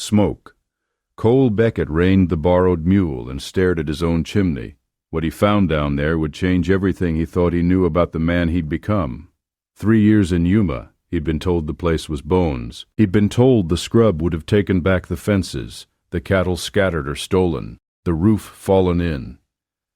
Smoke. Cole Beckett reined the borrowed mule and stared at his own chimney. What he found down there would change everything he thought he knew about the man he'd become. 3 years in Yuma, he'd been told the place was bones. He'd been told the scrub would have taken back the fences, the cattle scattered or stolen, the roof fallen in.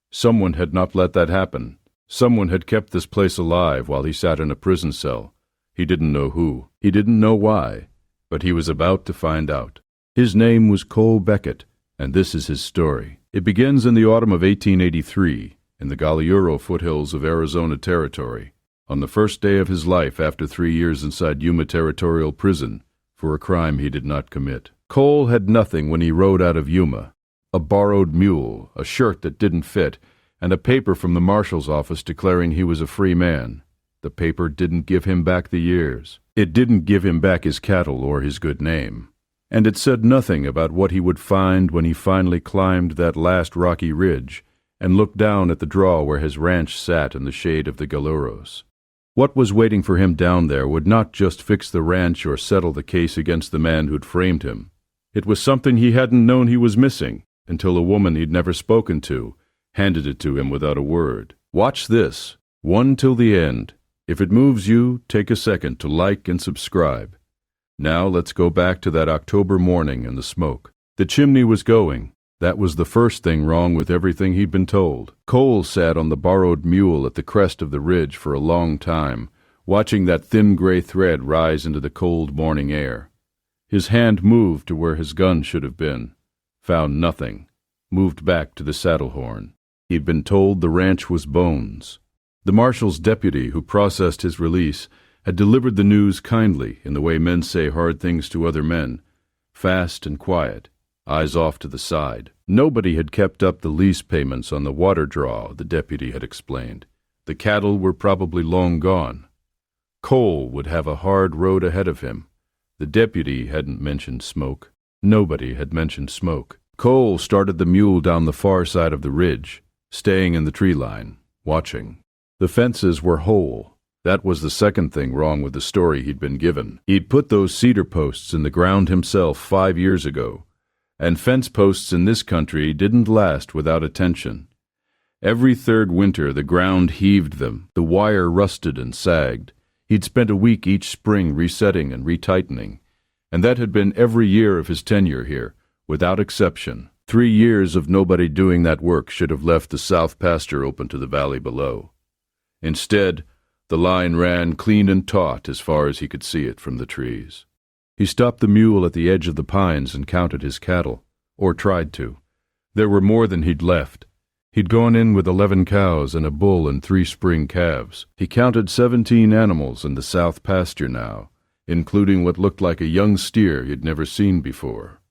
Someone had not let that happen. Someone had kept this place alive while he sat in a prison cell. He didn't know who. He didn't know why. But he was about to find out. His name was Cole Beckett, and this is his story. It begins in the autumn of 1883, in the Galiuro foothills of Arizona Territory, on the first day of his life after 3 years inside Yuma Territorial Prison for a crime he did not commit. Cole had nothing when he rode out of Yuma. A borrowed mule, a shirt that didn't fit, and a paper from the marshal's office declaring he was a free man. The paper didn't give him back the years. It didn't give him back his cattle or his good name. And it said nothing about what he would find when he finally climbed that last rocky ridge and looked down at the draw where his ranch sat in the shade of the Galiuros. What was waiting for him down there would not just fix the ranch or settle the case against the man who'd framed him. It was something he hadn't known he was missing until a woman he'd never spoken to handed it to him without a word. Watch this, one till the end. If it moves you, take a second to like and subscribe. Now let's go back to that October morning and the smoke. The chimney was going. That was the first thing wrong with everything he'd been told. Cole sat on the borrowed mule at the crest of the ridge for a long time, watching that thin gray thread rise into the cold morning air. His hand moved to where his gun should have been. Found nothing. Moved back to the saddle horn. He'd been told the ranch was bones. The marshal's deputy who processed his release had delivered the news kindly in the way men say hard things to other men, fast and quiet, eyes off to the side. Nobody had kept up the lease payments on the water draw, the deputy had explained. The cattle were probably long gone. Cole would have a hard road ahead of him. The deputy hadn't mentioned smoke. Nobody had mentioned smoke. Cole started the mule down the far side of the ridge, staying in the tree line, watching. The fences were whole. That was the second thing wrong with the story he'd been given. He'd put those cedar posts in the ground himself 5 years ago, and fence posts in this country didn't last without attention. Every third winter the ground heaved them, the wire rusted and sagged. He'd spent a week each spring resetting and retightening, and that had been every year of his tenure here, without exception. 3 years of nobody doing that work should have left the south pasture open to the valley below. Instead, the line ran clean and taut as far as he could see it from the trees. He stopped the mule at the edge of the pines and counted his cattle, or tried to. There were more than he'd left. He'd gone in with 11 cows and a bull and 3 spring calves. He counted 17 animals in the south pasture now, including what looked like a young steer he'd never seen before.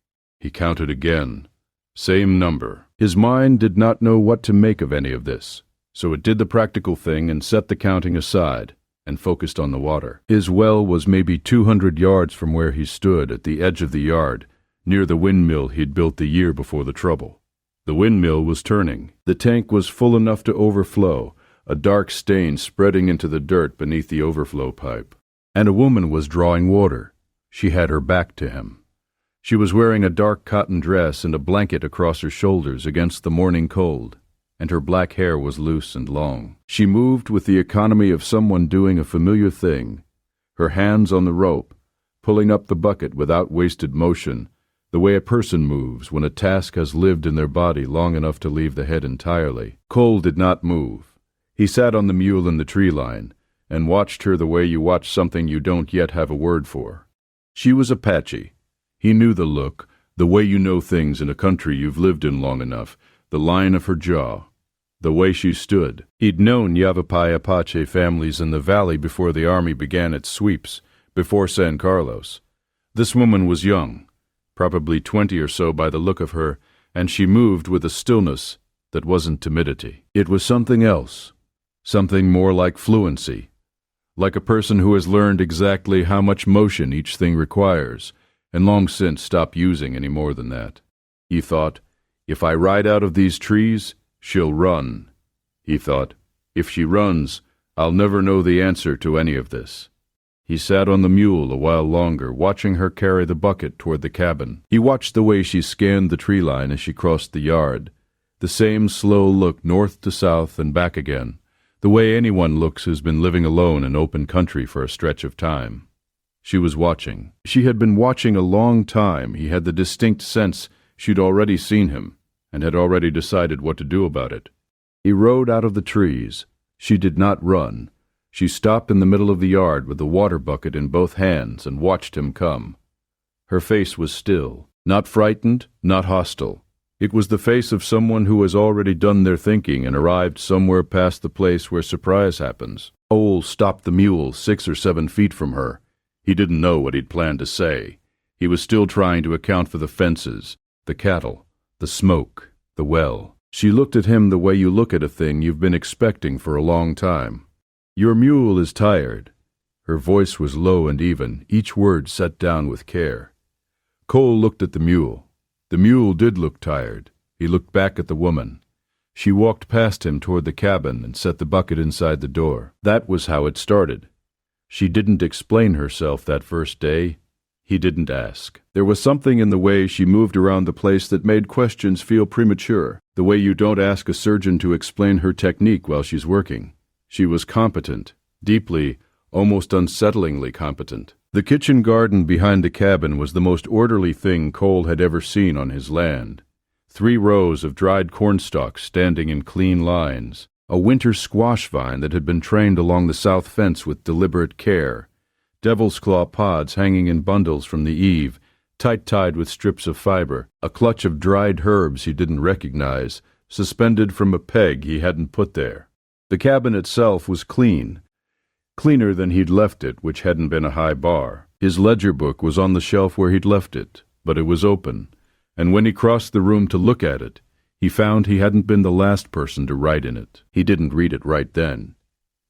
He counted again. Same number. His mind did not know what to make of any of this, so it did the practical thing and set the counting aside and focused on the water. His well was maybe 200 yards from where he stood at the edge of the yard, near the windmill he'd built the year before the trouble. The windmill was turning. The tank was full enough to overflow, a dark stain spreading into the dirt beneath the overflow pipe. And a woman was drawing water. She had her back to him. She was wearing a dark cotton dress and a blanket across her shoulders against the morning cold, and her black hair was loose and long. She moved with the economy of someone doing a familiar thing, her hands on the rope, pulling up the bucket without wasted motion, the way a person moves when a task has lived in their body long enough to leave the head entirely. Cole did not move. He sat on the mule in the tree line and watched her the way you watch something you don't yet have a word for. She was Apache. He knew the look, the way you know things in a country you've lived in long enough, the line of her jaw, the way she stood. He'd known Yavapai Apache families in the valley before the army began its sweeps, before San Carlos. This woman was young, probably 20 or so by the look of her, and she moved with a stillness that wasn't timidity. It was something else, something more like fluency, like a person who has learned exactly how much motion each thing requires, and long since stopped using any more than that. He thought, if I ride out of these trees, she'll run. He thought, if she runs, I'll never know the answer to any of this. He sat on the mule a while longer, watching her carry the bucket toward the cabin. He watched the way she scanned the tree line as she crossed the yard. The same slow look north to south and back again, the way anyone looks who's been living alone in open country for a stretch of time. She was watching. She had been watching a long time. He had the distinct sense she'd already seen him, and had already decided what to do about it. He rode out of the trees. She did not run. She stopped in the middle of the yard with the water bucket in both hands and watched him come. Her face was still, not frightened, not hostile. It was the face of someone who has already done their thinking and arrived somewhere past the place where surprise happens. Foal stopped the mule 6 or 7 feet from her. He didn't know what he'd planned to say. He was still trying to account for the fences, the cattle, the smoke, the well. She looked at him the way you look at a thing you've been expecting for a long time. "Your mule is tired." Her voice was low and even, each word set down with care. Cole looked at the mule. The mule did look tired. He looked back at the woman. She walked past him toward the cabin and set the bucket inside the door. That was how it started. She didn't explain herself that first day. He didn't ask. There was something in the way she moved around the place that made questions feel premature, the way you don't ask a surgeon to explain her technique while she's working. She was competent, deeply, almost unsettlingly competent. The kitchen garden behind the cabin was the most orderly thing Cole had ever seen on his land. 3 rows of dried cornstalks standing in clean lines, a winter squash vine that had been trained along the south fence with deliberate care, devil's claw pods hanging in bundles from the eave, tight-tied with strips of fiber, a clutch of dried herbs he didn't recognize, suspended from a peg he hadn't put there. The cabin itself was clean, cleaner than he'd left it, which hadn't been a high bar. His ledger book was on the shelf where he'd left it, but it was open, and when he crossed the room to look at it, he found he hadn't been the last person to write in it. He didn't read it right then.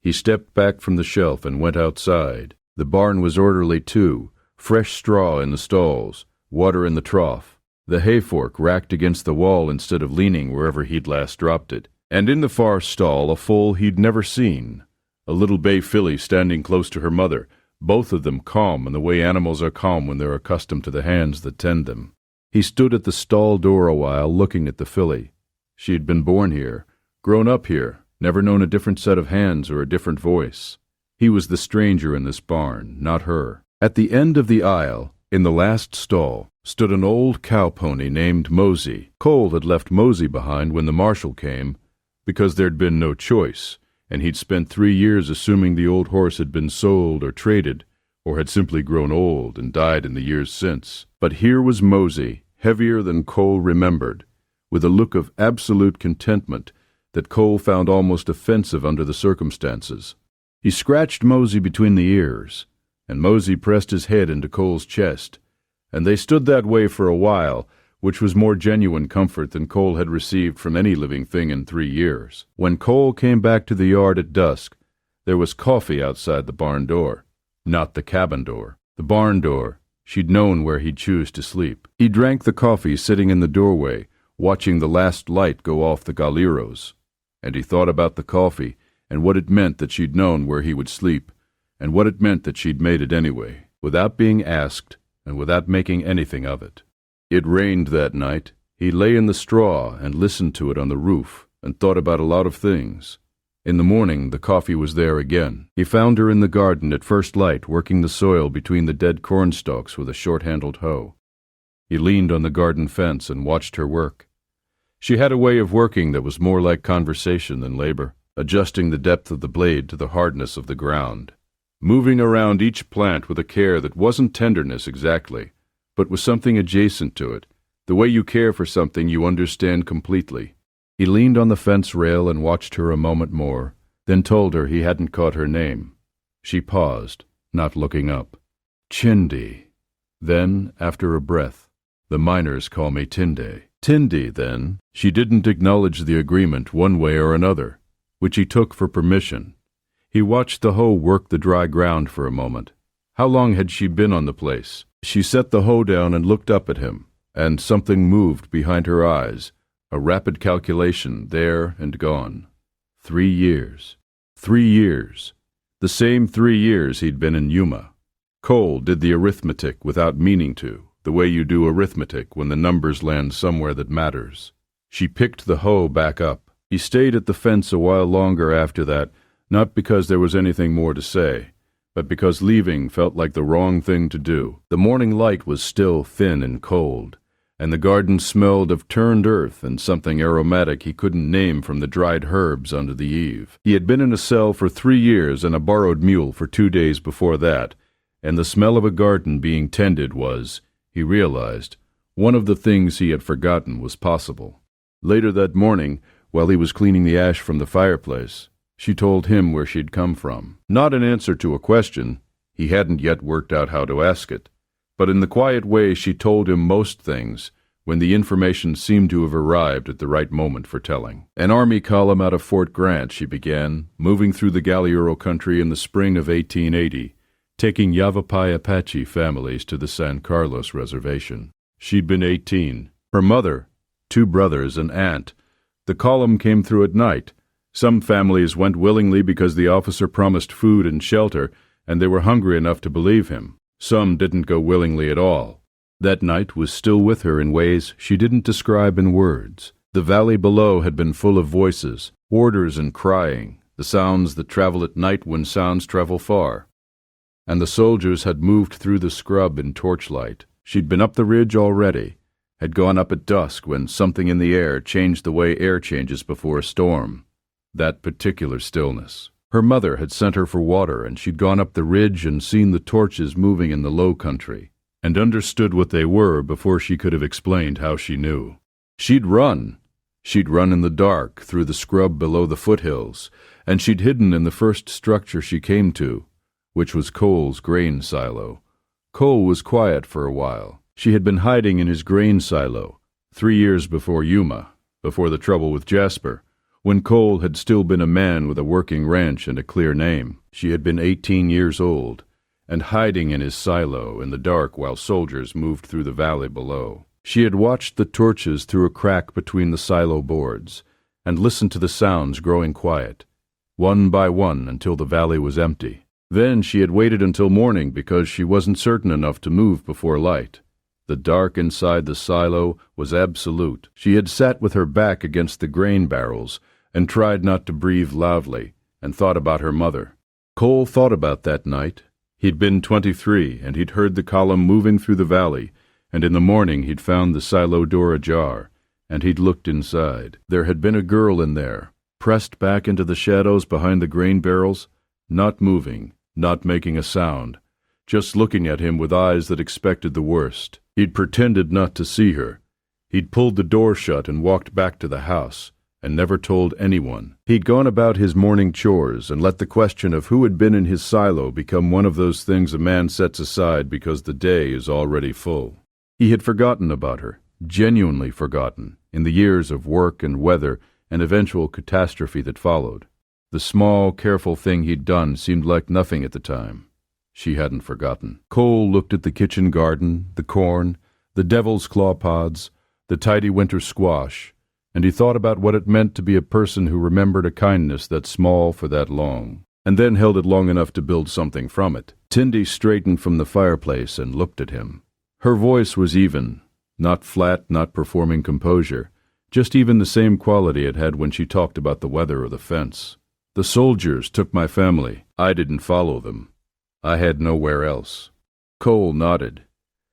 He stepped back from the shelf and went outside. The barn was orderly too, fresh straw in the stalls, water in the trough, the hay fork racked against the wall instead of leaning wherever he'd last dropped it. And in the far stall a foal he'd never seen, a little bay filly standing close to her mother, both of them calm in the way animals are calm when they're accustomed to the hands that tend them. He stood at the stall door a while looking at the filly. She had been born here, grown up here, never known a different set of hands or a different voice. He was the stranger in this barn, not her. At the end of the aisle, in the last stall, stood an old cow pony named Mosey. Cole had left Mosey behind when the marshal came, because there'd been no choice, and he'd spent 3 years assuming the old horse had been sold or traded, or had simply grown old and died in the years since. But here was Mosey, heavier than Cole remembered, with a look of absolute contentment that Cole found almost offensive under the circumstances. He scratched Mosey between the ears, and Mosey pressed his head into Cole's chest, and they stood that way for a while, which was more genuine comfort than Cole had received from any living thing in 3 years. When Cole came back to the yard at dusk, there was coffee outside the barn door. Not the cabin door. The barn door. She'd known where he'd choose to sleep. He drank the coffee sitting in the doorway, watching the last light go off the Galiuros. And he thought about the coffee, and what it meant that she'd known where he would sleep, and what it meant that she'd made it anyway, without being asked, and without making anything of it. It rained that night. He lay in the straw and listened to it on the roof, and thought about a lot of things. In the morning, the coffee was there again. He found her in the garden at first light, working the soil between the dead cornstalks with a short-handled hoe. He leaned on the garden fence and watched her work. She had a way of working that was more like conversation than labor, adjusting the depth of the blade to the hardness of the ground, moving around each plant with a care that wasn't tenderness exactly, but was something adjacent to it, the way you care for something you understand completely. He leaned on the fence rail and watched her a moment more, then told her he hadn't caught her name. She paused, not looking up. "Tch'inde." Then, after a breath, "The miners call me Tinde." Tinde, then. She didn't acknowledge the agreement one way or another, which he took for permission. He watched the hoe work the dry ground for a moment. How long had she been on the place? She set the hoe down and looked up at him, and something moved behind her eyes, a rapid calculation there and gone. 3 years. 3 years. The same 3 years he'd been in Yuma. Cole did the arithmetic without meaning to, the way you do arithmetic when the numbers land somewhere that matters. She picked the hoe back up. He stayed at the fence a while longer after that, not because there was anything more to say, but because leaving felt like the wrong thing to do. The morning light was still thin and cold, and the garden smelled of turned earth and something aromatic he couldn't name from the dried herbs under the eave. He had been in a cell for 3 years and a borrowed mule for 2 days before that, and the smell of a garden being tended was, he realized, one of the things he had forgotten was possible. Later that morning, while he was cleaning the ash from the fireplace, she told him where she'd come from. Not in answer to a question, he hadn't yet worked out how to ask it, but in the quiet way she told him most things when the information seemed to have arrived at the right moment for telling. An army column out of Fort Grant, she began, moving through the Galiuro country in the spring of 1880, taking Yavapai Apache families to the San Carlos Reservation. She'd been 18. Her mother, 2 brothers, and aunt. The column came through at night. Some families went willingly because the officer promised food and shelter, and they were hungry enough to believe him. Some didn't go willingly at all. That night was still with her in ways she didn't describe in words. The valley below had been full of voices, orders and crying, the sounds that travel at night when sounds travel far. And the soldiers had moved through the scrub in torchlight. She'd been up the ridge already, had gone up at dusk when something in the air changed the way air changes before a storm. That particular stillness. Her mother had sent her for water, and she'd gone up the ridge and seen the torches moving in the low country, and understood what they were before she could have explained how she knew. She'd run. She'd run in the dark through the scrub below the foothills, and she'd hidden in the first structure she came to, which was Cole's grain silo. Cole was quiet for a while. She had been hiding in his grain silo 3 years before Yuma, before the trouble with Jasper, when Cole had still been a man with a working ranch and a clear name. She had been 18 years old, and hiding in his silo in the dark while soldiers moved through the valley below. She had watched the torches through a crack between the silo boards, and listened to the sounds growing quiet, one by one until the valley was empty. Then she had waited until morning because she wasn't certain enough to move before light. The dark inside the silo was absolute. She had sat with her back against the grain barrels and tried not to breathe loudly, and thought about her mother. Cole thought about that night. He'd been 23, and he'd heard the column moving through the valley, and in the morning he'd found the silo door ajar, and he'd looked inside. There had been a girl in there, pressed back into the shadows behind the grain barrels, not moving, not making a sound, just looking at him with eyes that expected the worst. He'd pretended not to see her. He'd pulled the door shut and walked back to the house, and never told anyone. He'd gone about his morning chores and let the question of who had been in his silo become one of those things a man sets aside because the day is already full. He had forgotten about her, genuinely forgotten, in the years of work and weather and eventual catastrophe that followed. The small, careful thing he'd done seemed like nothing at the time. She hadn't forgotten. Cole looked at the kitchen garden, the corn, the devil's claw pods, the tidy winter squash, and he thought about what it meant to be a person who remembered a kindness that small for that long, and then held it long enough to build something from it. Tinde straightened from the fireplace and looked at him. Her voice was even, not flat, not performing composure, just even the same quality it had when she talked about the weather or the fence. The soldiers took my family. I didn't follow them. I had nowhere else. Cole nodded.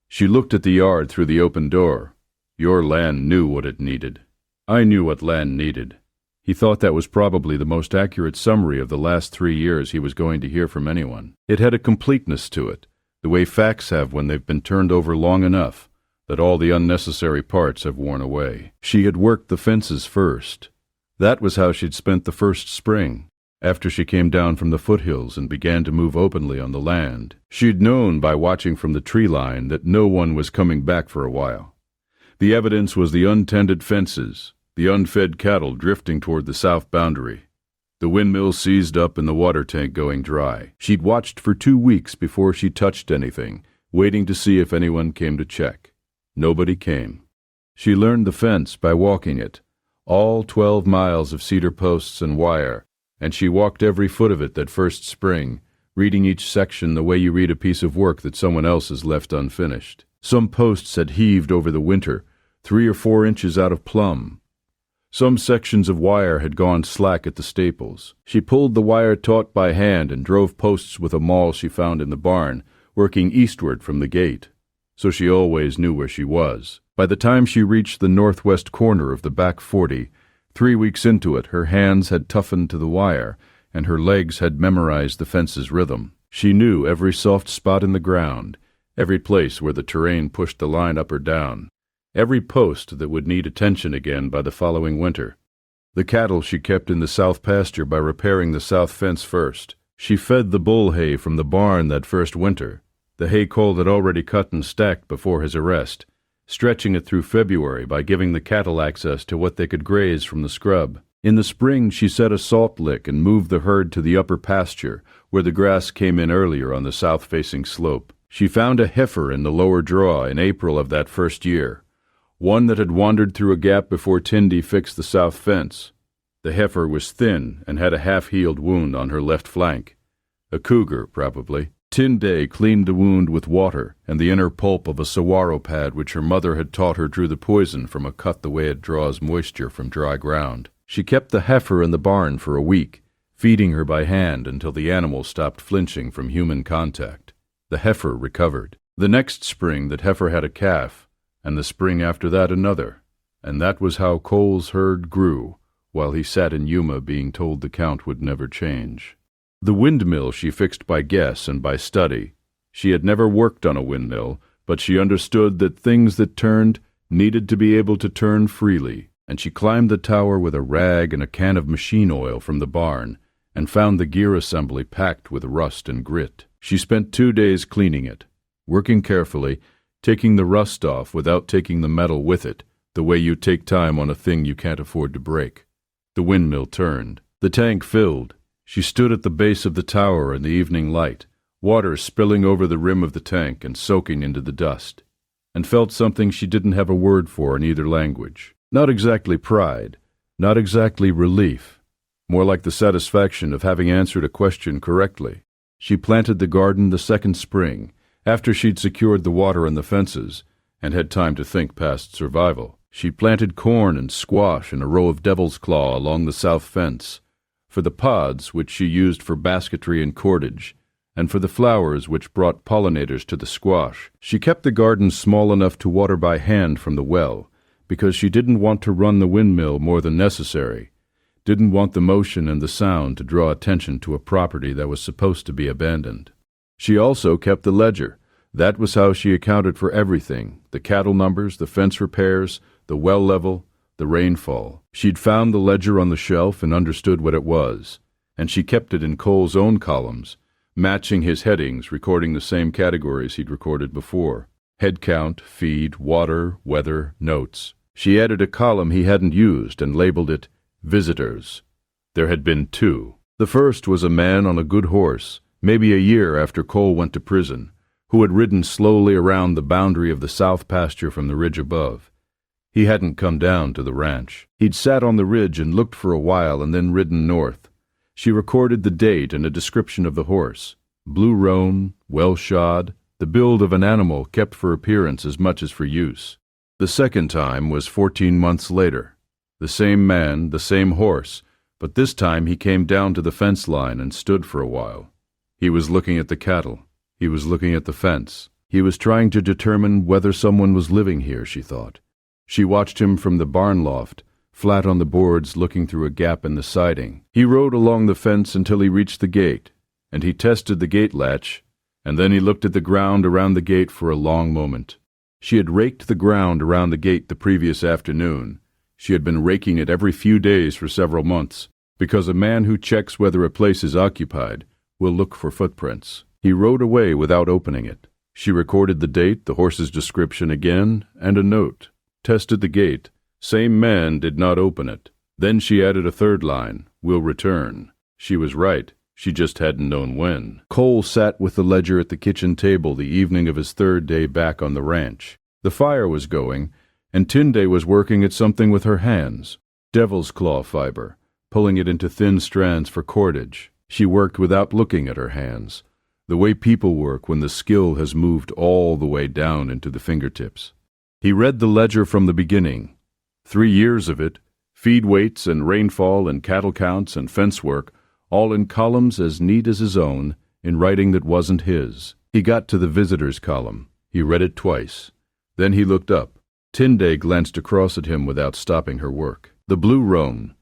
She looked at the yard through the open door. Your land knew what it needed. I knew what land needed. He thought that was probably the most accurate summary of the last 3 years he was going to hear from anyone. It had a completeness to it, the way facts have when they've been turned over long enough, that all the unnecessary parts have worn away. She had worked the fences first. That was how she'd spent the first spring, after she came down from the foothills and began to move openly on the land. She'd known by watching from the tree line that no one was coming back for a while. The evidence was the untended fences, the unfed cattle drifting toward the south boundary, the windmill seized up and the water tank going dry. She'd watched for 2 weeks before she touched anything, waiting to see if anyone came to check. Nobody came. She learned the fence by walking it, all 12 miles of cedar posts and wire, and she walked every foot of it that first spring, reading each section the way you read a piece of work that someone else has left unfinished. Some posts had heaved over the winter, 3 or 4 inches out of plumb. Some sections of wire had gone slack at the staples. She pulled the wire taut by hand and drove posts with a maul she found in the barn, working eastward from the gate. So she always knew where she was. By the time she reached the northwest corner of the back 40, 3 weeks into it, her hands had toughened to the wire, and her legs had memorized the fence's rhythm. She knew every soft spot in the ground, every place where the terrain pushed the line up or down, every post that would need attention again by the following winter. The cattle she kept in the south pasture by repairing the south fence first. She fed the bull hay from the barn that first winter, the hay Cole had already cut and stacked before his arrest, stretching it through February by giving the cattle access to what they could graze from the scrub. In the spring she set a salt lick and moved the herd to the upper pasture, where the grass came in earlier on the south-facing slope. She found a heifer in the lower draw in April of that first year, one that had wandered through a gap before Tinde fixed the south fence. The heifer was thin and had a half-healed wound on her left flank. A cougar, probably. Tinde cleaned the wound with water and the inner pulp of a saguaro pad which her mother had taught her drew the poison from a cut the way it draws moisture from dry ground. She kept the heifer in the barn for a week, feeding her by hand until the animal stopped flinching from human contact. The heifer recovered. The next spring that heifer had a calf, and the spring after that another, and that was how Cole's herd grew, while he sat in Yuma being told the count would never change. The windmill she fixed by guess and by study. She had never worked on a windmill, but she understood that things that turned needed to be able to turn freely, and she climbed the tower with a rag and a can of machine oil from the barn, and found the gear assembly packed with rust and grit. She spent 2 days cleaning it, working carefully, taking the rust off without taking the metal with it, the way you take time on a thing you can't afford to break. The windmill turned. The tank filled. She stood at the base of the tower in the evening light, water spilling over the rim of the tank and soaking into the dust, and felt something she didn't have a word for in either language. Not exactly pride, not exactly relief, more like the satisfaction of having answered a question correctly. She planted the garden the second spring, after she'd secured the water and the fences, and had time to think past survival. She planted corn and squash in a row of devil's claw along the south fence, for the pods which she used for basketry and cordage, and for the flowers which brought pollinators to the squash. She kept the garden small enough to water by hand from the well, because she didn't want to run the windmill more than necessary, didn't want the motion and the sound to draw attention to a property that was supposed to be abandoned. She also kept the ledger. That was how she accounted for everything, the cattle numbers, the fence repairs, the well level, the rainfall. She'd found the ledger on the shelf and understood what it was, and she kept it in Cole's own columns, matching his headings, recording the same categories he'd recorded before. Head count, feed, water, weather, notes. She added a column he hadn't used and labeled it Visitors. There had been 2. The first was a man on a good horse, maybe a year after Cole went to prison, who had ridden slowly around the boundary of the south pasture from the ridge above. He hadn't come down to the ranch. He'd sat on the ridge and looked for a while and then ridden north. She recorded the date and a description of the horse. Blue roan, well shod, the build of an animal kept for appearance as much as for use. The second time was 14 months later. The same man, the same horse, but this time he came down to the fence line and stood for a while. He was looking at the cattle. He was looking at the fence. He was trying to determine whether someone was living here, she thought. She watched him from the barn loft, flat on the boards looking through a gap in the siding. He rode along the fence until he reached the gate, and he tested the gate latch, and then he looked at the ground around the gate for a long moment. She had raked the ground around the gate the previous afternoon. She had been raking it every few days for several months, because a man who checks whether a place is occupied will look for footprints. He rode away without opening it. She recorded the date, the horse's description again, and a note. Tested the gate. Same man did not open it. Then she added a third line, will return. She was right. She just hadn't known when. Cole sat with the ledger at the kitchen table the evening of his 3rd day back on the ranch. The fire was going, and Tinde was working at something with her hands. Devil's claw fiber, pulling it into thin strands for cordage. She worked without looking at her hands, the way people work when the skill has moved all the way down into the fingertips. He read the ledger from the beginning. 3 years of it, feed weights and rainfall and cattle counts and fence work, all in columns as neat as his own, in writing that wasn't his. He got to the visitors column. He read it twice. Then he looked up. Tinde glanced across at him without stopping her work. The blue roan.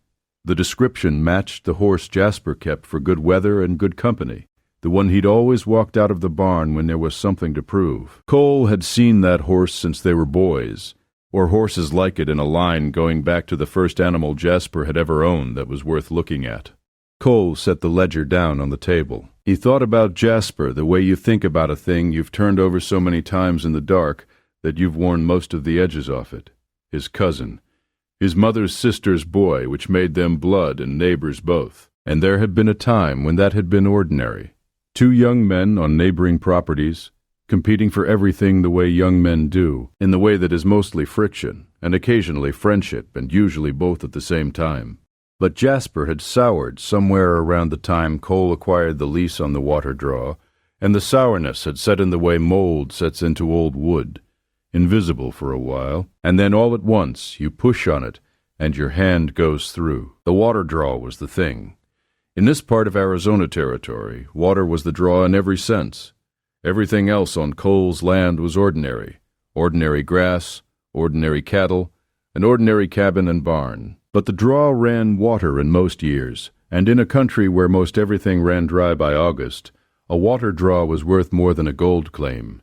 The description matched the horse Jasper kept for good weather and good company, the one he'd always walked out of the barn when there was something to prove. Cole had seen that horse since they were boys, or horses like it in a line going back to the first animal Jasper had ever owned that was worth looking at. Cole set the ledger down on the table. He thought about Jasper the way you think about a thing you've turned over so many times in the dark that you've worn most of the edges off it. His cousin. His mother's sister's boy, which made them blood and neighbors both. And there had been a time when that had been ordinary. 2 young men on neighboring properties, competing for everything the way young men do, in the way that is mostly friction, and occasionally friendship, and usually both at the same time. But Jasper had soured somewhere around the time Cole acquired the lease on the water draw, and the sourness had set in the way mold sets into old wood, invisible for a while, and then all at once you push on it, and your hand goes through. The water draw was the thing. In this part of Arizona Territory, water was the draw in every sense. Everything else on Cole's land was ordinary. Ordinary grass, ordinary cattle, an ordinary cabin and barn. But the draw ran water in most years, and in a country where most everything ran dry by August, a water draw was worth more than a gold claim.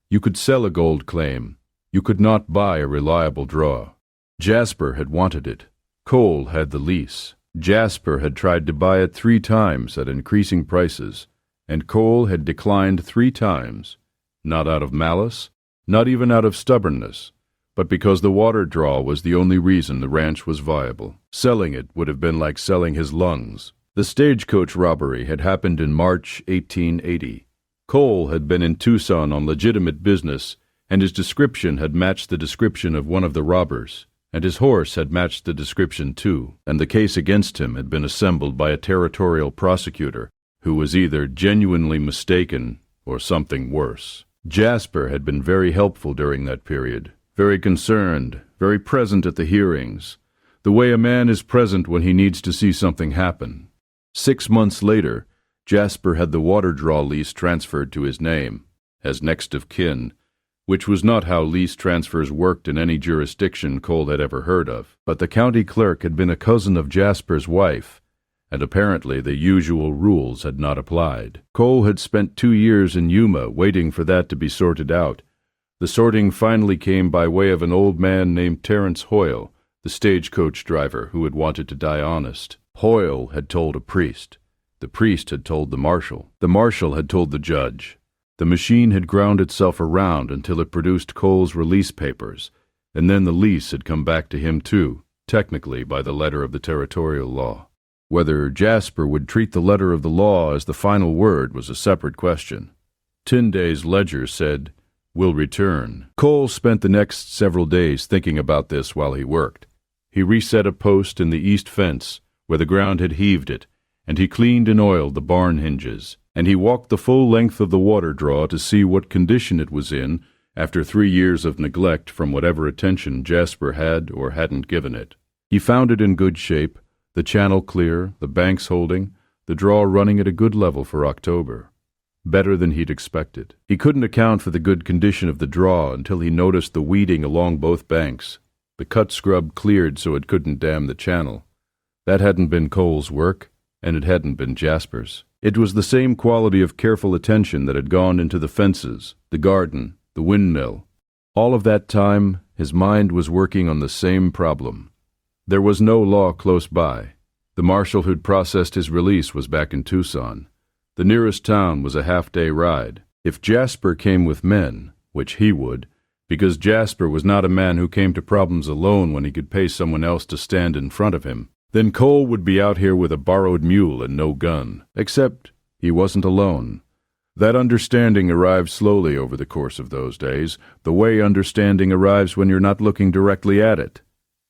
You could sell a gold claim. You could not buy a reliable draw. Jasper had wanted it. Cole had the lease. Jasper had tried to buy it 3 times at increasing prices, and Cole had declined 3 times, not out of malice, not even out of stubbornness, but because the water draw was the only reason the ranch was viable. Selling it would have been like selling his lungs. The stagecoach robbery had happened in March 1880. Cole had been in Tucson on legitimate business, and his description had matched the description of one of the robbers, and his horse had matched the description too, and the case against him had been assembled by a territorial prosecutor who was either genuinely mistaken or something worse. Jasper had been very helpful during that period, very concerned, very present at the hearings, the way a man is present when he needs to see something happen. 6 months later, Jasper had the water draw lease transferred to his name, as next of kin, which was not how lease transfers worked in any jurisdiction Cole had ever heard of. But the county clerk had been a cousin of Jasper's wife, and apparently the usual rules had not applied. Cole had spent 2 years in Yuma waiting for that to be sorted out. The sorting finally came by way of an old man named Terrence Hoyle, the stagecoach driver who had wanted to die honest. Hoyle had told a priest. The priest had told the marshal. The marshal had told the judge. The machine had ground itself around until it produced Cole's release papers, and then the lease had come back to him too, technically by the letter of the territorial law. Whether Jasper would treat the letter of the law as the final word was a separate question. Tinde's ledger said, "Will return." Cole spent the next several days thinking about this while he worked. He reset a post in the east fence where the ground had heaved it, and he cleaned and oiled the barn hinges, and he walked the full length of the water draw to see what condition it was in after 3 years of neglect from whatever attention Jasper had or hadn't given it. He found it in good shape, the channel clear, the banks holding, the draw running at a good level for October. Better than he'd expected. He couldn't account for the good condition of the draw until he noticed the weeding along both banks, the cut scrub cleared so it couldn't dam the channel. That hadn't been Cole's work, and it hadn't been Jasper's. It was the same quality of careful attention that had gone into the fences, the garden, the windmill. All of that time, his mind was working on the same problem. There was no law close by. The marshal who'd processed his release was back in Tucson. The nearest town was a half-day ride. If Jasper came with men, which he would, because Jasper was not a man who came to problems alone when he could pay someone else to stand in front of him, then Cole would be out here with a borrowed mule and no gun. Except he wasn't alone. That understanding arrived slowly over the course of those days, the way understanding arrives when you're not looking directly at it.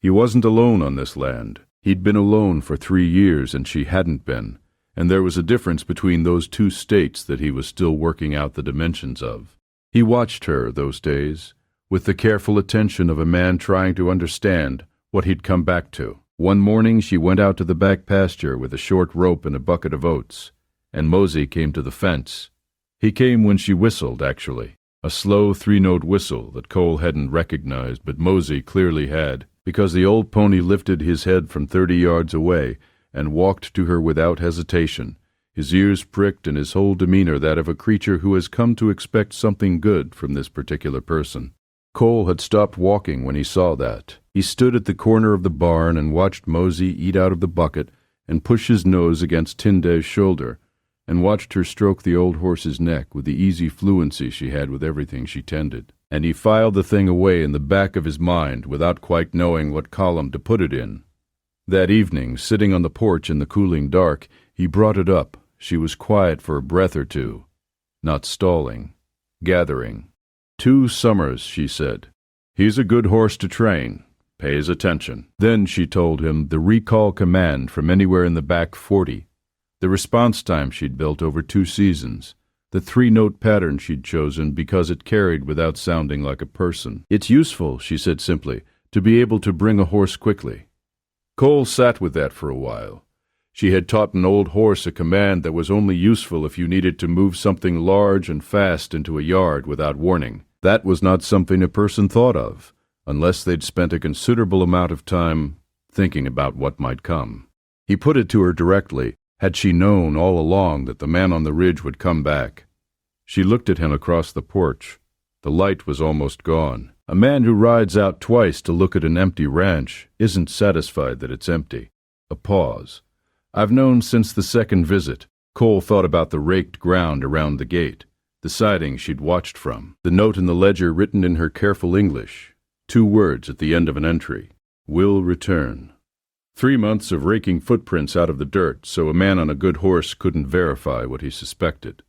He wasn't alone on this land. He'd been alone for 3 years and she hadn't been, and there was a difference between those two states that he was still working out the dimensions of. He watched her those days, with the careful attention of a man trying to understand what he'd come back to. One morning she went out to the back pasture with a short rope and a bucket of oats, and Mosey came to the fence. He came when she whistled, actually, a slow 3-note whistle that Cole hadn't recognized, but Mosey clearly had, because the old pony lifted his head from 30 yards away and walked to her without hesitation, his ears pricked and his whole demeanor that of a creature who has come to expect something good from this particular person. Cole had stopped walking when he saw that. He stood at the corner of the barn and watched Mosey eat out of the bucket and push his nose against Tinde's shoulder, and watched her stroke the old horse's neck with the easy fluency she had with everything she tended. And he filed the thing away in the back of his mind without quite knowing what column to put it in. That evening, sitting on the porch in the cooling dark, he brought it up. She was quiet for a breath or two, not stalling, gathering. 2 summers, she said. He's a good horse to train. Pays attention. Then she told him the recall command from anywhere in the back 40, the response time she'd built over 2 seasons, the 3-note pattern she'd chosen because it carried without sounding like a person. It's useful, she said simply, to be able to bring a horse quickly. Cole sat with that for a while. She had taught an old horse a command that was only useful if you needed to move something large and fast into a yard without warning. That was not something a person thought of, unless they'd spent a considerable amount of time thinking about what might come. He put it to her directly. Had she known all along that the man on the ridge would come back? She looked at him across the porch. The light was almost gone. A man who rides out twice to look at an empty ranch isn't satisfied that it's empty. A pause. I've known since the second visit. Cole thought about the raked ground around the gate, the siding she'd watched from, the note in the ledger written in her careful English, 2 words at the end of an entry. Will return. 3 months of raking footprints out of the dirt so a man on a good horse couldn't verify what he suspected.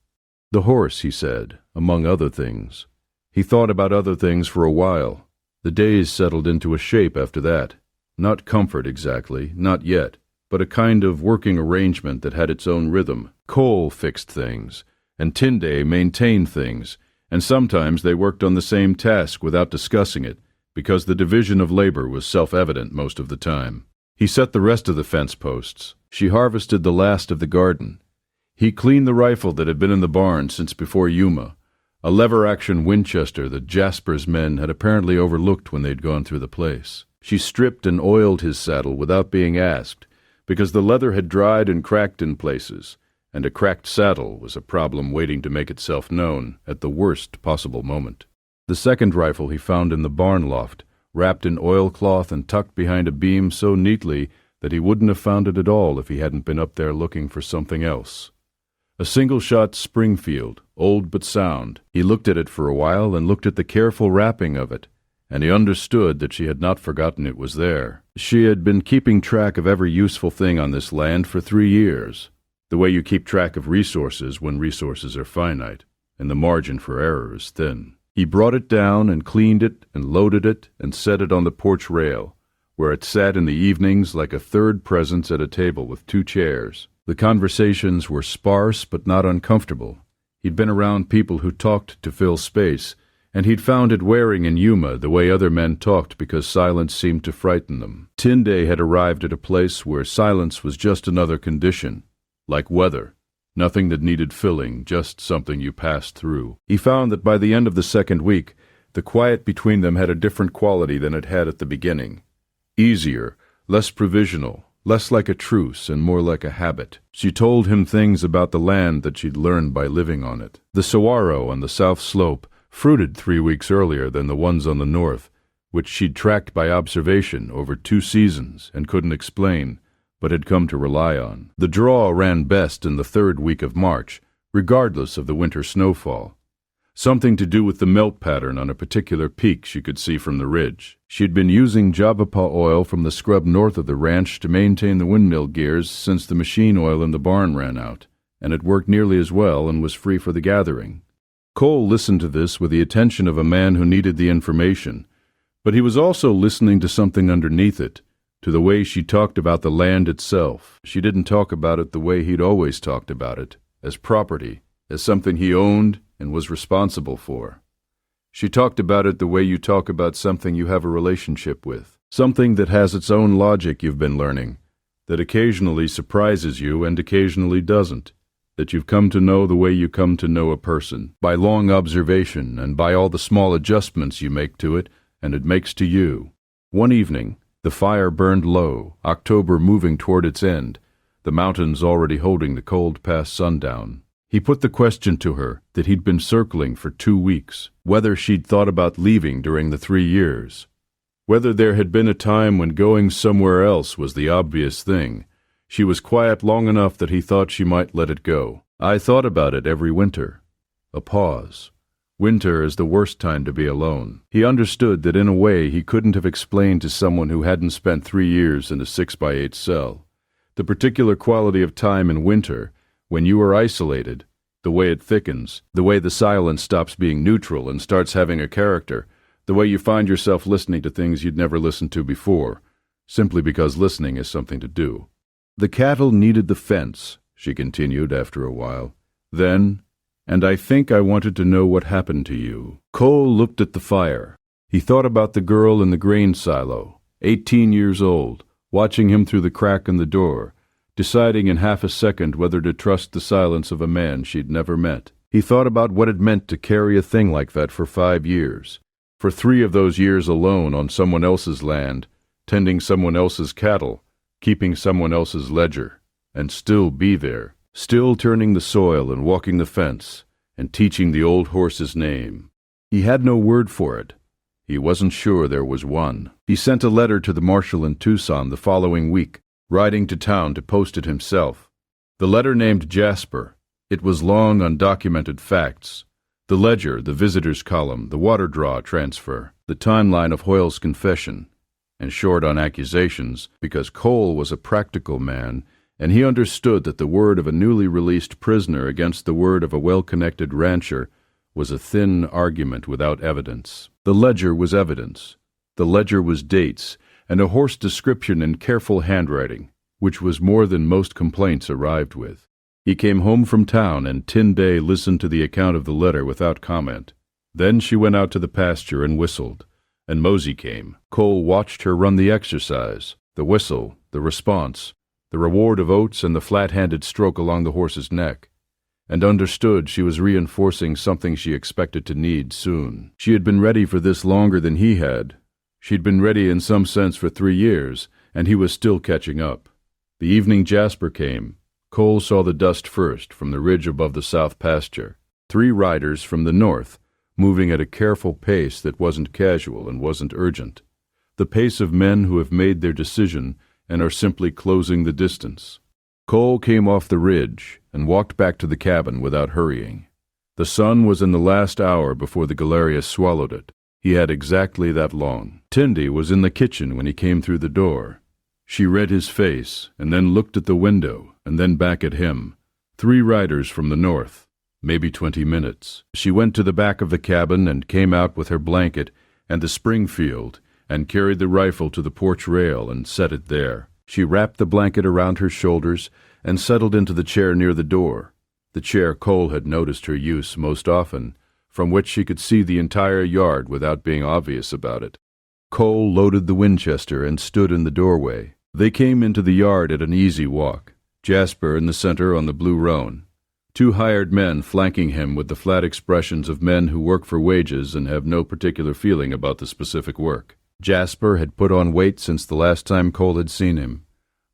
The horse, he said, among other things. He thought about other things for a while. The days settled into a shape after that. Not comfort exactly, not yet, but a kind of working arrangement that had its own rhythm. Cole fixed things, and Tinde maintained things, and sometimes they worked on the same task without discussing it, because the division of labor was self-evident most of the time. He set the rest of the fence posts. She harvested the last of the garden. He cleaned the rifle that had been in the barn since before Yuma, a lever-action Winchester that Jasper's men had apparently overlooked when they'd gone through the place. She stripped and oiled his saddle without being asked, because the leather had dried and cracked in places, and a cracked saddle was a problem waiting to make itself known at the worst possible moment. The second rifle he found in the barn loft, wrapped in oilcloth and tucked behind a beam so neatly that he wouldn't have found it at all if he hadn't been up there looking for something else. A single-shot Springfield, old but sound. He looked at it for a while and looked at the careful wrapping of it, and he understood that she had not forgotten it was there. She had been keeping track of every useful thing on this land for 3 years, the way you keep track of resources when resources are finite, and the margin for error is thin. He brought it down and cleaned it and loaded it and set it on the porch rail, where it sat in the evenings like a third presence at a table with 2 chairs. The conversations were sparse but not uncomfortable. He'd been around people who talked to fill space, and he'd found it wearing in Yuma the way other men talked because silence seemed to frighten them. Tinde had arrived at a place where silence was just another condition, like weather, nothing that needed filling, just something you passed through. He found that by the end of the second week, the quiet between them had a different quality than it had at the beginning. Easier, less provisional, less like a truce and more like a habit. She told him things about the land that she'd learned by living on it. The saguaro on the south slope fruited 3 weeks earlier than the ones on the north, which she'd tracked by observation over 2 seasons and couldn't explain, but had come to rely on. The draw ran best in the 3rd week of March, regardless of the winter snowfall. Something to do with the melt pattern on a particular peak she could see from the ridge. She'd been using Javapaw oil from the scrub north of the ranch to maintain the windmill gears since the machine oil in the barn ran out, and it worked nearly as well and was free for the gathering. Cole listened to this with the attention of a man who needed the information, but he was also listening to something underneath it, to the way she talked about the land itself. She didn't talk about it the way he'd always talked about it, as property, as something he owned and was responsible for. She talked about it the way you talk about something you have a relationship with, something that has its own logic you've been learning, that occasionally surprises you and occasionally doesn't, that you've come to know the way you come to know a person, by long observation and by all the small adjustments you make to it and it makes to you. One evening, the fire burned low, October moving toward its end, the mountains already holding the cold past sundown. He put the question to her that he'd been circling for 2 weeks, whether she'd thought about leaving during the 3 years, whether there had been a time when going somewhere else was the obvious thing. She was quiet long enough that he thought she might let it go. I thought about it every winter. A pause. Winter is the worst time to be alone. He understood that in a way he couldn't have explained to someone who hadn't spent 3 years in a 6x8 cell. The particular quality of time in winter, when you are isolated, the way it thickens, the way the silence stops being neutral and starts having a character, the way you find yourself listening to things you'd never listened to before, simply because listening is something to do. The cattle needed the fence, she continued after a while. Then, and I think I wanted to know what happened to you. Cole looked at the fire. He thought about the girl in the grain silo, 18 years old, watching him through the crack in the door, deciding in half a second whether to trust the silence of a man she'd never met. He thought about what it meant to carry a thing like that for 5 years. For 3 of those years alone on someone else's land, tending someone else's cattle, keeping someone else's ledger, and still be there, still turning the soil and walking the fence, and teaching the old horse's name. He had no word for it. He wasn't sure there was one. He sent a letter to the marshal in Tucson the following week, riding to town to post it himself. The letter named Jasper. It was long undocumented facts. The ledger, the visitor's column, the water draw transfer, the timeline of Hoyle's confession, and short on accusations, because Cole was a practical man, and he understood that the word of a newly released prisoner against the word of a well-connected rancher was a thin argument without evidence. The ledger was evidence. The ledger was dates, and a horse description in careful handwriting, which was more than most complaints arrived with. He came home from town, and Tinde listened to the account of the letter without comment. Then she went out to the pasture and whistled, and Mosey came. Cole watched her run the exercise, the whistle, the response, the reward of oats and the flat-handed stroke along the horse's neck, and understood she was reinforcing something she expected to need soon. She had been ready for this longer than he had. She'd been ready in some sense for 3 years, and he was still catching up. The evening Jasper came, Cole saw the dust first from the ridge above the south pasture. 3 riders from the north, moving at a careful pace that wasn't casual and wasn't urgent. The pace of men who have made their decision and are simply closing the distance. Cole came off the ridge and walked back to the cabin without hurrying. The sun was in the last hour before the Galiuro swallowed it. He had exactly that long. Tinde was in the kitchen when he came through the door. She read his face, and then looked at the window, and then back at him. 3 riders from the north, maybe 20 minutes. She went to the back of the cabin and came out with her blanket and the Springfield, and carried the rifle to the porch rail and set it there. She wrapped the blanket around her shoulders and settled into the chair near the door, the chair Cole had noticed her use most often, from which she could see the entire yard without being obvious about it. Cole loaded the Winchester and stood in the doorway. They came into the yard at an easy walk, Jasper in the center on the blue roan, 2 hired men flanking him with the flat expressions of men who work for wages and have no particular feeling about the specific work. Jasper had put on weight since the last time Cole had seen him.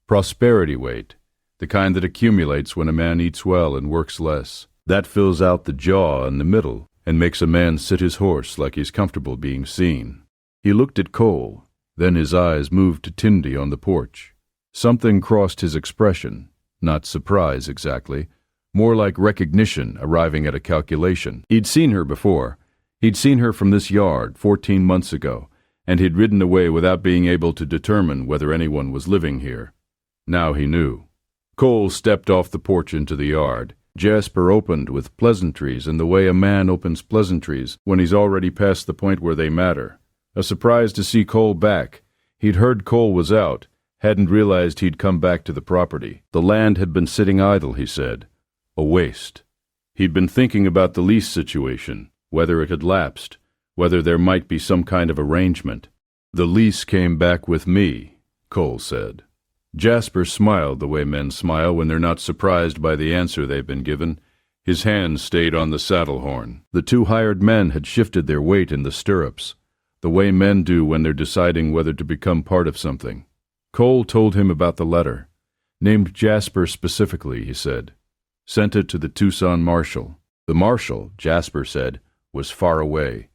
Prosperity weight, the kind that accumulates when a man eats well and works less. That fills out the jaw in the middle and makes a man sit his horse like he's comfortable being seen. He looked at Cole. Then his eyes moved to Tinde on the porch. Something crossed his expression, not surprise exactly, more like recognition arriving at a calculation. He'd seen her before. He'd seen her from this yard 14 months ago, and he'd ridden away without being able to determine whether anyone was living here. Now he knew. Cole stepped off the porch into the yard. Jasper opened with pleasantries in the way a man opens pleasantries when he's already past the point where they matter. A surprise to see Cole back. He'd heard Cole was out, Hadn't realized he'd come back to the property. The land had been sitting idle, he said. A waste. He'd been thinking about the lease situation, whether it had lapsed, whether there might be some kind of arrangement. The lease came back with me, Cole said. Jasper smiled the way men smile when they're not surprised by the answer they've been given. His hand stayed on the saddle horn. The two hired men had shifted their weight in the stirrups, the way men do when they're deciding whether to become part of something. Cole told him about the letter. Named Jasper specifically, he said. Sent it to the Tucson marshal. The marshal, Jasper said, was far away.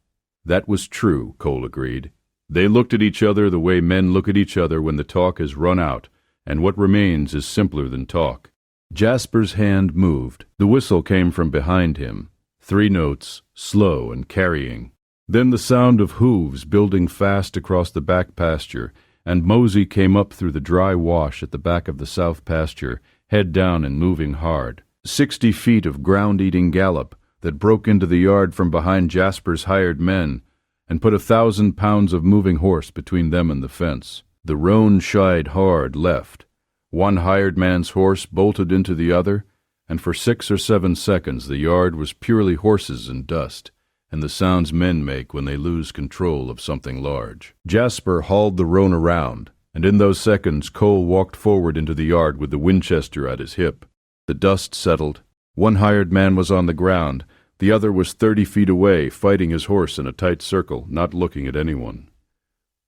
That was true, Cole agreed. They looked at each other the way men look at each other when the talk has run out, and what remains is simpler than talk. Jasper's hand moved. The whistle came from behind him. 3 notes, slow and carrying. Then the sound of hooves building fast across the back pasture, and Mosey came up through the dry wash at the back of the south pasture, head down and moving hard. 60 feet of ground-eating gallop that broke into the yard from behind Jasper's hired men and put 1,000 pounds of moving horse between them and the fence. The roan shied hard left. One hired man's horse bolted into the other, and for 6 or 7 seconds the yard was purely horses and dust, and the sounds men make when they lose control of something large. Jasper hauled the roan around, and in those seconds Cole walked forward into the yard with the Winchester at his hip. The dust settled. One hired man was on the ground. The other was 30 feet away, fighting his horse in a tight circle, not looking at anyone.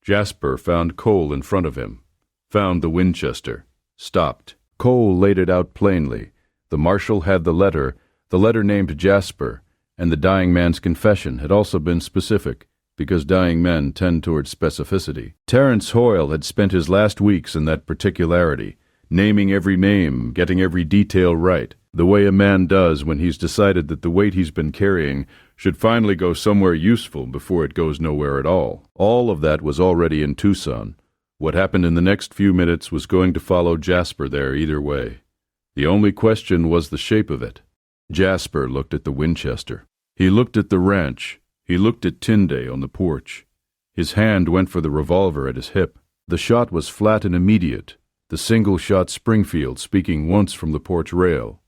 Jasper found Cole in front of him, found the Winchester, stopped. Cole laid it out plainly. The marshal had the letter named Jasper, and the dying man's confession had also been specific, because dying men tend toward specificity. Terence Hoyle had spent his last weeks in that particularity, naming every name, getting every detail right, the way a man does when he's decided that the weight he's been carrying should finally go somewhere useful before it goes nowhere at all. All of that was already in Tucson. What happened in the next few minutes was going to follow Jasper there either way. The only question was the shape of it. Jasper looked at the Winchester. He looked at the ranch. He looked at Tinde on the porch. His hand went for the revolver at his hip. The shot was flat and immediate, the single-shot Springfield speaking once from the porch rail.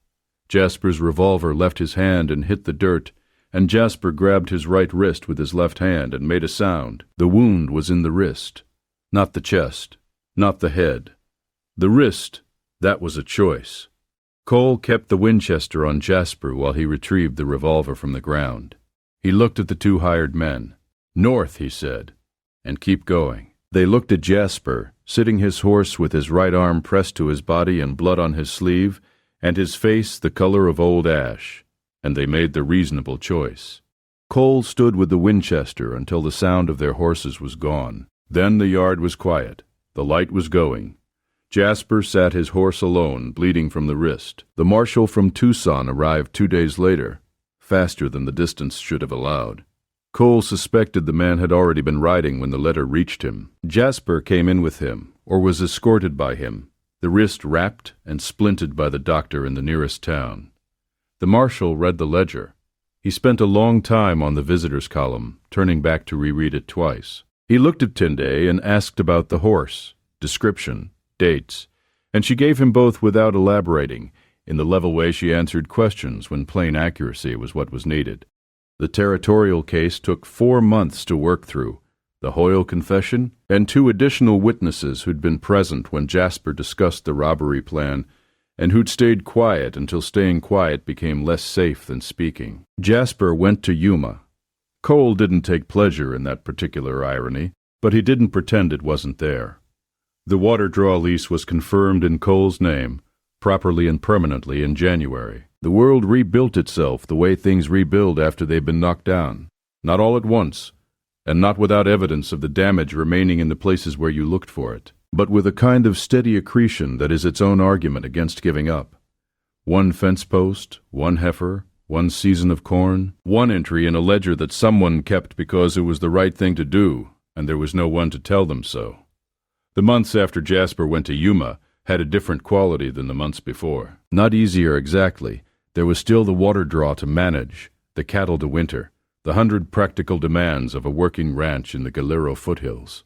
Jasper's revolver left his hand and hit the dirt, and Jasper grabbed his right wrist with his left hand and made a sound. The wound was in the wrist, not the chest, not the head. The wrist, that was a choice. Cole kept the Winchester on Jasper while he retrieved the revolver from the ground. He looked at the 2 hired men. North, he said, and keep going. They looked at Jasper, sitting his horse with his right arm pressed to his body and blood on his sleeve, and his face the color of old ash, and they made the reasonable choice. Cole stood with the Winchester until the sound of their horses was gone. Then the yard was quiet. The light was going. Jasper sat his horse alone, bleeding from the wrist. The marshal from Tucson arrived 2 days later, faster than the distance should have allowed. Cole suspected the man had already been riding when the letter reached him. Jasper came in with him, or was escorted by him, the wrist wrapped and splinted by the doctor in the nearest town. The marshal read the ledger. He spent a long time on the visitors' column, turning back to reread it twice. He looked at Tinde and asked about the horse, description, dates, and she gave him both without elaborating, in the level way she answered questions when plain accuracy was what was needed. The territorial case took 4 months to work through, the Hoyle confession, and 2 additional witnesses who'd been present when Jasper discussed the robbery plan, and who'd stayed quiet until staying quiet became less safe than speaking. Jasper went to Yuma. Cole didn't take pleasure in that particular irony, but he didn't pretend it wasn't there. The water draw lease was confirmed in Cole's name, properly and permanently in January. The world rebuilt itself the way things rebuild after they've been knocked down. Not all at once, and not without evidence of the damage remaining in the places where you looked for it, but with a kind of steady accretion that is its own argument against giving up. 1 fence post, 1 heifer, 1 season of corn, 1 entry in a ledger that someone kept because it was the right thing to do, and there was no one to tell them so. The months after Jasper went to Yuma had a different quality than the months before. Not easier exactly. There was still the water draw to manage, the cattle to winter, the 100 practical demands of a working ranch in the Galiuro foothills.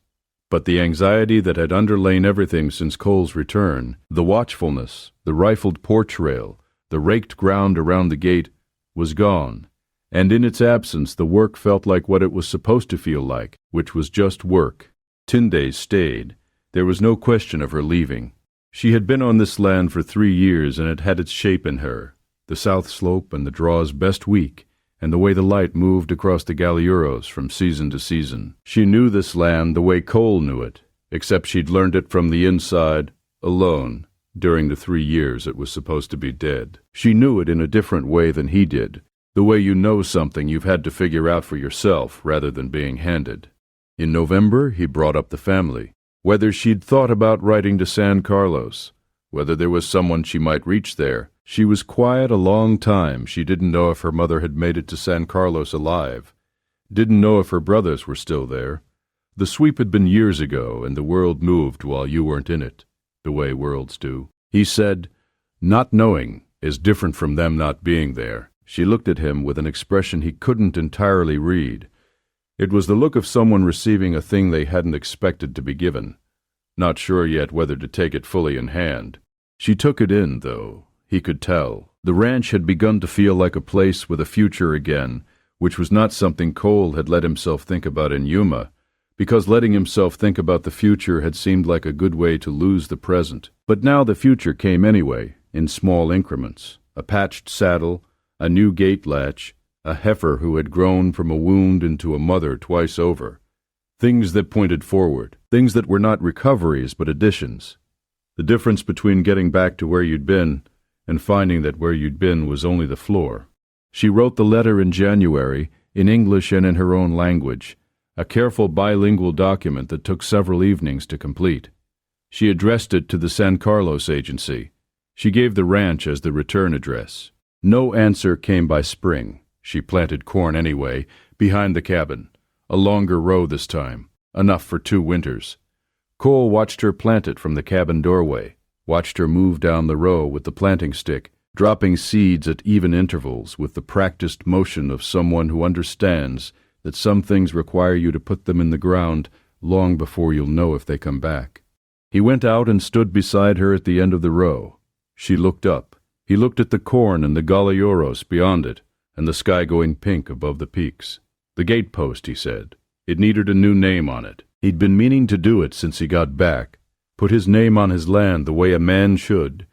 But the anxiety that had underlain everything since Cole's return, the watchfulness, the rifled porch rail, the raked ground around the gate, was gone, and in its absence the work felt like what it was supposed to feel like, which was just work. Tinde stayed. There was no question of her leaving. She had been on this land for 3 years, and it had its shape in her, the south slope and the draw's best week, and the way the light moved across the Galiuros from season to season. She knew this land the way Cole knew it, except she'd learned it from the inside, alone, during the 3 years it was supposed to be dead. She knew it in a different way than he did, the way you know something you've had to figure out for yourself rather than being handed. In November, he brought up the family. Whether she'd thought about writing to San Carlos, whether there was someone she might reach there. She was quiet a long time. She didn't know if her mother had made it to San Carlos alive. Didn't know if her brothers were still there. The sweep had been years ago, and the world moved while you weren't in it, the way worlds do. He said, "Not knowing is different from them not being there." She looked at him with an expression he couldn't entirely read. It was the look of someone receiving a thing they hadn't expected to be given, not sure yet whether to take it fully in hand. She took it in, though. He could tell. The ranch had begun to feel like a place with a future again, which was not something Cole had let himself think about in Yuma, because letting himself think about the future had seemed like a good way to lose the present. But now the future came anyway, in small increments. A patched saddle, a new gate latch, a heifer who had grown from a wound into a mother twice over. Things that pointed forward, things that were not recoveries but additions. The difference between getting back to where you'd been and finding that where you'd been was only the floor. She wrote the letter in January, in English and in her own language, a careful bilingual document that took several evenings to complete. She addressed it to the San Carlos agency. She gave the ranch as the return address. No answer came by spring. She planted corn anyway, behind the cabin. A longer row this time, enough for 2 winters. Cole watched her plant it from the cabin doorway, watched her move down the row with the planting stick, dropping seeds at even intervals with the practiced motion of someone who understands that some things require you to put them in the ground long before you'll know if they come back. He went out and stood beside her at the end of the row. She looked up. He looked at the corn and the Galiuros beyond it, and the sky going pink above the peaks. The gatepost, he said. It needed a new name on it. He'd been meaning to do it since he got back. Put his name on his land the way a man should.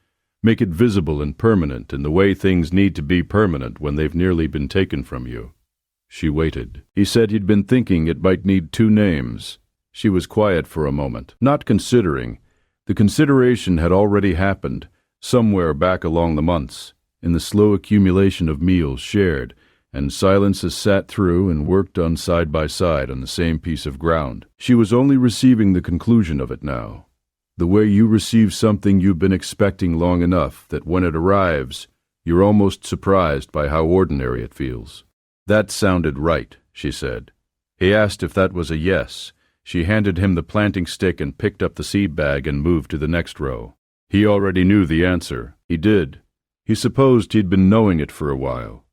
Make it visible and permanent in the way things need to be permanent when they've nearly been taken from you. She waited. He said he'd been thinking it might need 2 names. She was quiet for a moment, not considering. The consideration had already happened, somewhere back along the months, in the slow accumulation of meals shared, and silences sat through and worked on side by side on the same piece of ground. She was only receiving the conclusion of it now. The way you receive something you've been expecting long enough that when it arrives, you're almost surprised by how ordinary it feels. That sounded right, she said. He asked if that was a yes. She handed him the planting stick and picked up the seed bag and moved to the next row. He already knew the answer. He did. He supposed he'd been knowing it for a while.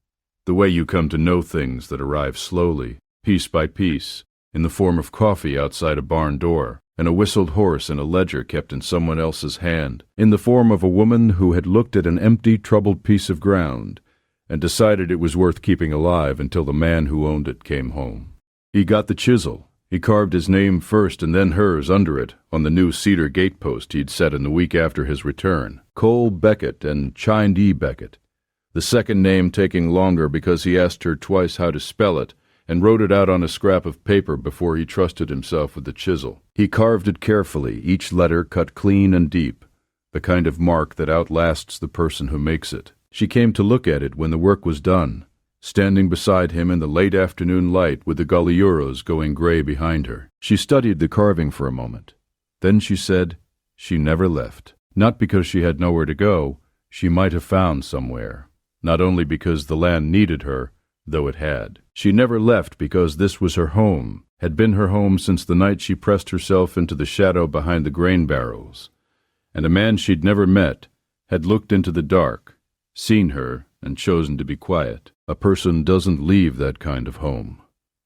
The way you come to know things that arrive slowly, piece by piece, in the form of coffee outside a barn door, and a whistled horse and a ledger kept in someone else's hand, in the form of a woman who had looked at an empty, troubled piece of ground and decided it was worth keeping alive until the man who owned it came home. He got the chisel. He carved his name first and then hers under it on the new cedar gatepost he'd set in the week after his return. Cole Beckett and Tch'inde Beckett. The second name taking longer because he asked her twice how to spell it and wrote it out on a scrap of paper before he trusted himself with the chisel. He carved it carefully, each letter cut clean and deep, the kind of mark that outlasts the person who makes it. She came to look at it when the work was done, standing beside him in the late afternoon light with the Galiuros going gray behind her. She studied the carving for a moment. Then she said she never left. Not because she had nowhere to go, she might have found somewhere. Not only because the land needed her, though it had. She never left because this was her home, had been her home since the night she pressed herself into the shadow behind the grain barrels. And a man she'd never met had looked into the dark, seen her, and chosen to be quiet. A person doesn't leave that kind of home.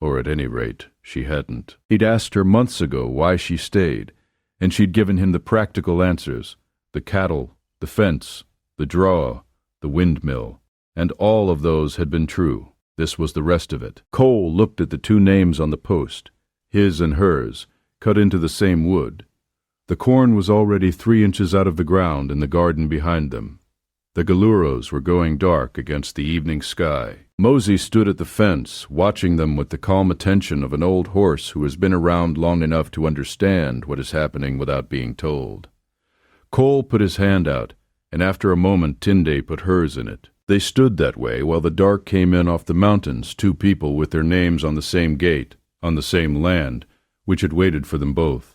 or at any rate, she hadn't. He'd asked her months ago why she stayed, and she'd given him the practical answers: the cattle, the fence, the draw, the windmill, and all of those had been true. This was the rest of it. Cole looked at the two names on the post, his and hers, cut into the same wood. The corn was already 3 inches out of the ground in the garden behind them. The Galiuros were going dark against the evening sky. Mosey stood at the fence, watching them with the calm attention of an old horse who has been around long enough to understand what is happening without being told. Cole put his hand out, and after a moment Tinde put hers in it. They stood that way while the dark came in off the mountains, 2 people with their names on the same gate, on the same land, which had waited for them both.